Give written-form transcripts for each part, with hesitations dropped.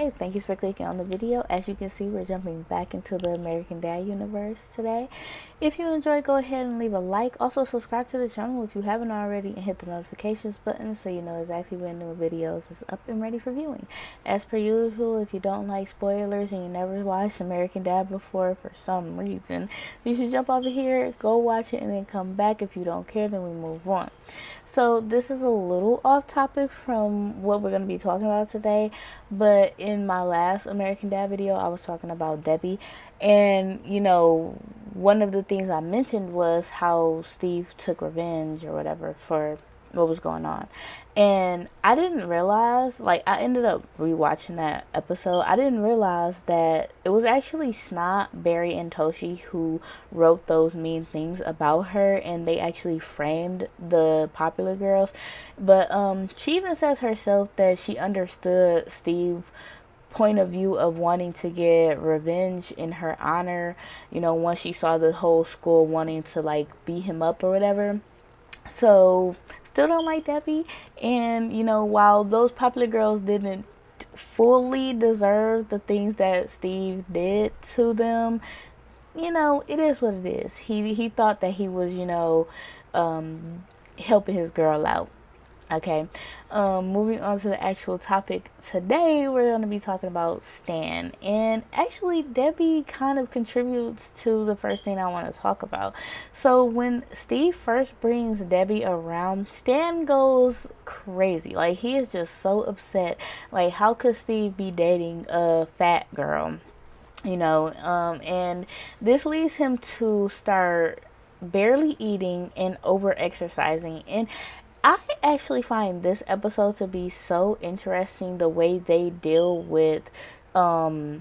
Hey, thank you for clicking on the video. As you can see, we're jumping back into the American Dad universe today. If you enjoy, go ahead and leave a like. Also, subscribe to the channel if you haven't already and hit the notifications button so you know exactly when new videos is up and ready for viewing. As per usual, if you don't like spoilers and you never watched American Dad before for some reason, you should jump over here, go watch it, and then come back. If you don't care, then we move on. So this is a little off topic from what we're going to be talking about today, but in my last American Dad video, I was talking about Debbie, and one of the things I mentioned was how Steve took revenge or whatever for what was going on. And I didn't realize, like, I ended up rewatching that episode. I didn't realize that it was actually Snot, Barry, and Toshi who wrote those mean things about her, and they actually framed the popular girls. But she even says herself that she understood Steve's point of view of wanting to get revenge in her honor, once she saw the whole school wanting to like beat him up or whatever. So still don't like Debbie. And while those popular girls didn't fully deserve the things that Steve did to them, it is what it is. He thought that he was, helping his girl out. Okay, moving on to the actual topic today, we're going to be talking about Stan. And actually, Debbie kind of contributes to the first thing I want to talk about. So, when Steve first brings Debbie around, Stan goes crazy. Like, he is just so upset. Like, how could Steve be dating a fat girl? And this leads him to start barely eating and over exercising. And I actually find this episode to be so interesting, the way they deal with showcasing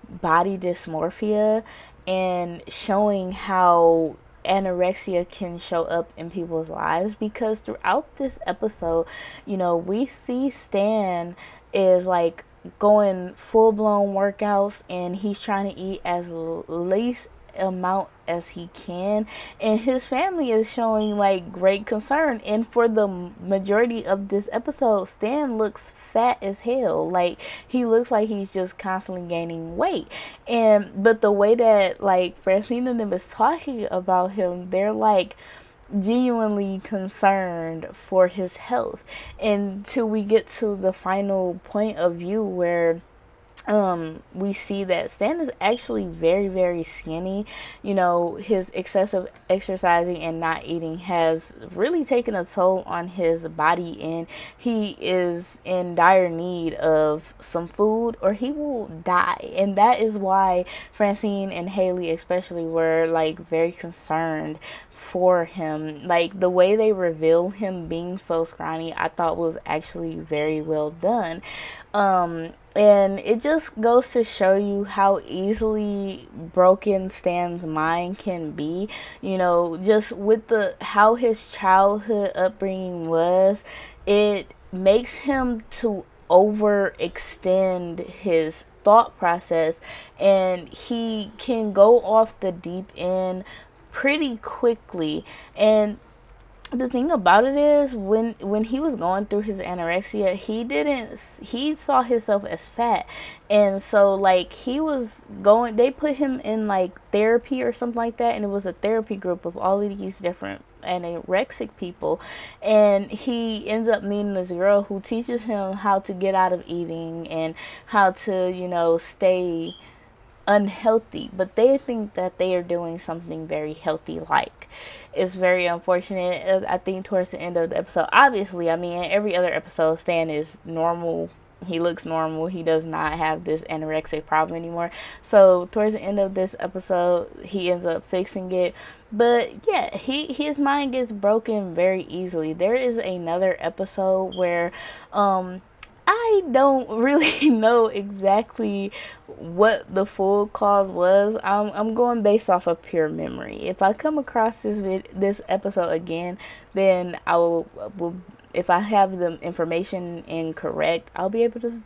body dysmorphia and showing how anorexia can show up in people's lives. Because throughout this episode, we see Stan is like going full blown workouts, and he's trying to eat as least amount as he can, and his family is showing like great concern. And for the majority of this episode, Stan looks fat as hell. Like, he looks like he's just constantly gaining weight. But the way that like Francine and them is talking about him, they're like genuinely concerned for his health. Until we get to the final point of view where we see that Stan is actually very, very skinny. His excessive exercising and not eating has really taken a toll on his body, and he is in dire need of some food or he will die. And that is why Francine and Haley especially were like very concerned for him. Like, the way they reveal him being so scrawny, I thought was actually very well done. And it just goes to show you how easily broken Stan's mind can be. Just with how his childhood upbringing was, it makes him to overextend his thought process, and he can go off the deep end pretty quickly. And the thing about it is, when he was going through his anorexia, he saw himself as fat. And so like they put him in like therapy or something like that, and it was a therapy group of all of these different anorexic people. And he ends up meeting this girl who teaches him how to get out of eating and how to stay unhealthy, but they think that they are doing something very healthy. Like, it's very unfortunate. I think towards the end of the episode, obviously, I mean, in every other episode, Stan is normal. He looks normal. He does not have this anorexic problem anymore. So towards the end of this episode, he ends up fixing it. But yeah, his mind gets broken very easily. There is another episode where I don't really know exactly what the full cause was. I'm going based off of pure memory. If I come across this episode again, then I will, if I have the information incorrect, I'll be able to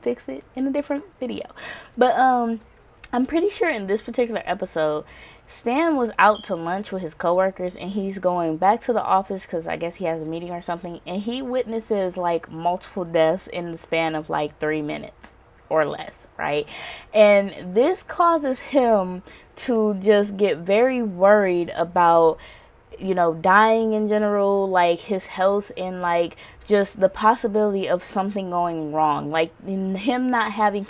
fix it in a different video. But I'm pretty sure in this particular episode, Stan was out to lunch with his coworkers, and he's going back to the office because I guess he has a meeting or something, and he witnesses like multiple deaths in the span of like 3 minutes or less, right? And this causes him to just get very worried about, you know, dying in general, like his health, and like just the possibility of something going wrong, like him not having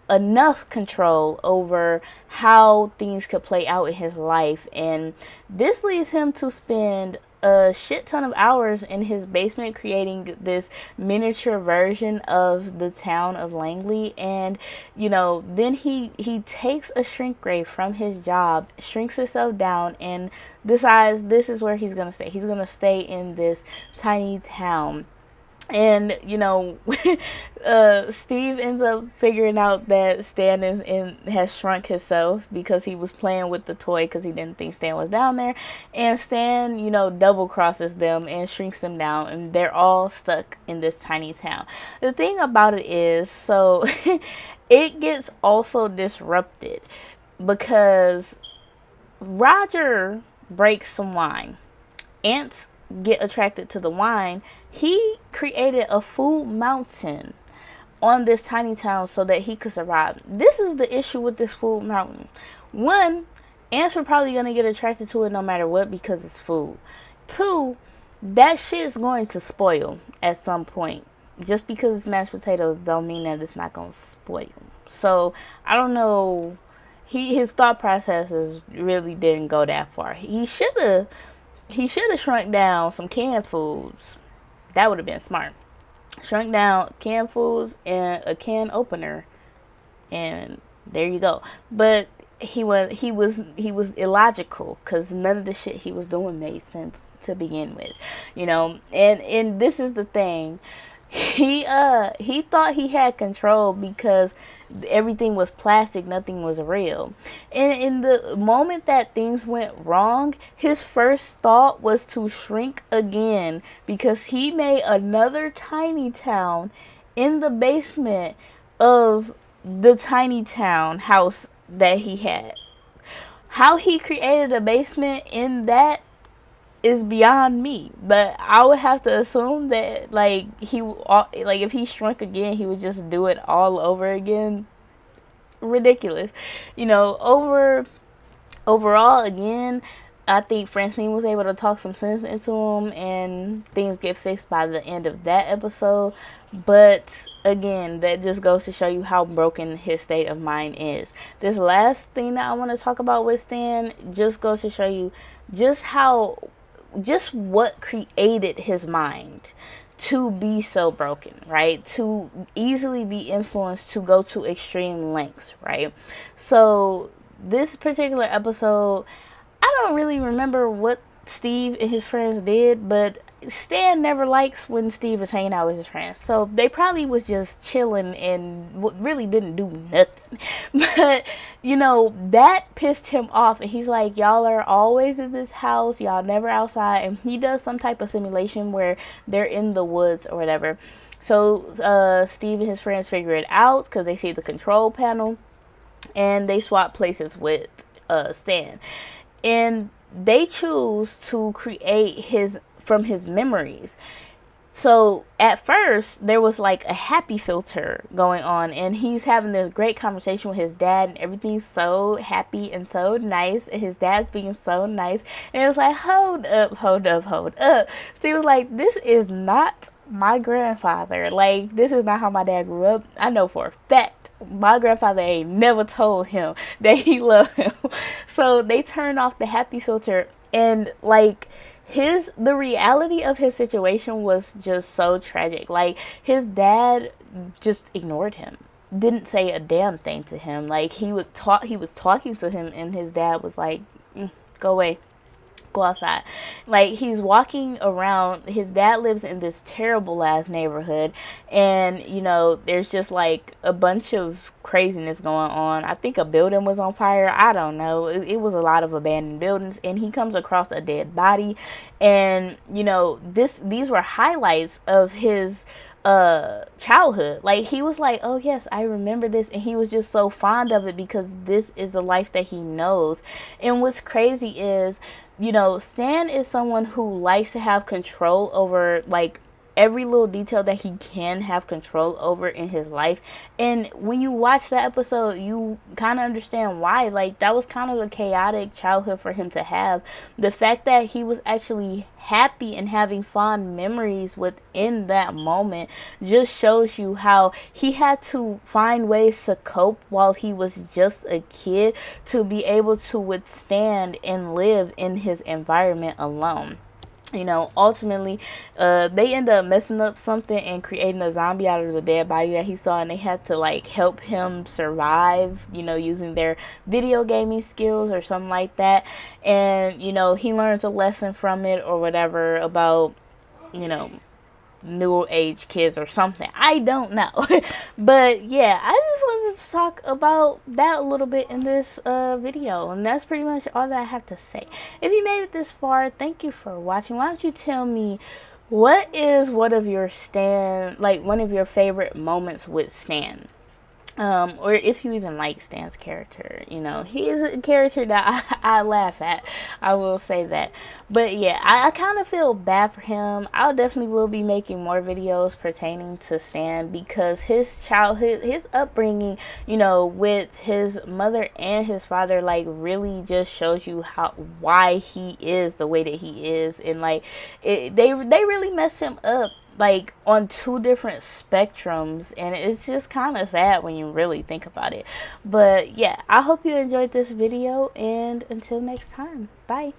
enough control over how things could play out in his life. And this leads him to spend a shit ton of hours in his basement creating this miniature version of the town of Langley. And you know, then he takes a shrink ray from his job, shrinks himself down, and decides this is where he's gonna stay. He's gonna stay in this tiny town. And you know, Steve ends up figuring out that Stan has shrunk himself because he was playing with the toy because he didn't think Stan was down there. And Stan, you know, double crosses them and shrinks them down, and they're all stuck in this tiny town. The thing about it is, so it gets also disrupted because Roger breaks some wine. Ants get attracted to the wine. He created a food mountain on this tiny town so that he could survive. This is the issue with this food mountain. One, ants are probably going to get attracted to it no matter what because it's food. Two, that shit is going to spoil at some point. Just because it's mashed potatoes don't mean that it's not going to spoil. So, I don't know. His thought processes really didn't go that far. He should have shrunk down some canned foods. That would have been smart. Shrunk down canned foods and a can opener, and there you go. But he was illogical because none of the shit he was doing made sense to begin with, you know. And this is the thing. He thought he had control because everything was plastic, nothing was real. And in the moment that things went wrong, his first thought was to shrink again because he made another tiny town in the basement of the tiny town house that he had. How he created a basement in that is beyond me, but I would have to assume that like if he shrunk again, he would just do it all over again. Ridiculous, you know. Overall, again, I think Francine was able to talk some sense into him, and things get fixed by the end of that episode. But again, that just goes to show you how broken his state of mind is. This last thing that I want to talk about with Stan just goes to show you just what created his mind to be so broken, right? To easily be influenced to go to extreme lengths, right? So this particular episode, I don't really remember what Steve and his friends did, but Stan never likes when Steve is hanging out with his friends. So they probably was just chilling and really didn't do nothing. But, you know, that pissed him off. And he's like, y'all are always in this house. Y'all never outside. And he does some type of simulation where they're in the woods or whatever. So Steve and his friends figure it out because they see the control panel. And they swap places with Stan. And they choose to create from his memories. So at first there was like a happy filter going on, and he's having this great conversation with his dad, and everything's so happy and so nice, and his dad's being so nice, and it was like, hold up. Steve was like, this is not my grandfather. Like, this is not how my dad grew up. I know for a fact my grandfather ain't never told him that he loved him. So they turned off the happy filter, and like the reality of his situation was just so tragic. Like, his dad just ignored him, didn't say a damn thing to him. Like, he was talking to him, and his dad was like, go away, go outside. Like, he's walking around. His dad lives in this terrible ass neighborhood, and you know, there's just like a bunch of craziness going on. I think a building was on fire. I don't know. It was a lot of abandoned buildings, and he comes across a dead body. And you know, these were highlights of his childhood. Like, he was like, oh yes, I remember this, and he was just so fond of it because this is the life that he knows. And what's crazy is, you know, Stan is someone who likes to have control over, like, every little detail that he can have control over in his life. And when you watch that episode, you kind of understand why. Like, that was kind of a chaotic childhood for him to have. The fact that he was actually happy and having fond memories within that moment just shows you how he had to find ways to cope while he was just a kid to be able to withstand and live in his environment alone. You know, ultimately, they end up messing up something and creating a zombie out of the dead body that he saw, and they had to like help him survive, you know, using their video gaming skills or something like that. And, you know, he learns a lesson from it or whatever about, you know, new age kids or something. I don't know. But yeah, I just wanted to talk about that a little bit in this video, and that's pretty much all that I have to say. If you made it this far, thank you for watching. Why don't you tell me, what is one of your one of your favorite moments with Stan? Or if you even like Stan's character, you know, he is a character that I laugh at. I will say that. But yeah, I kind of feel bad for him. I definitely will be making more videos pertaining to Stan because his childhood, his upbringing, you know, with his mother and his father, like, really just shows you why he is the way that he is. And like, they really messed him up, like, on two different spectrums, and it's just kind of sad when you really think about it. But yeah, I hope you enjoyed this video, and until next time, bye.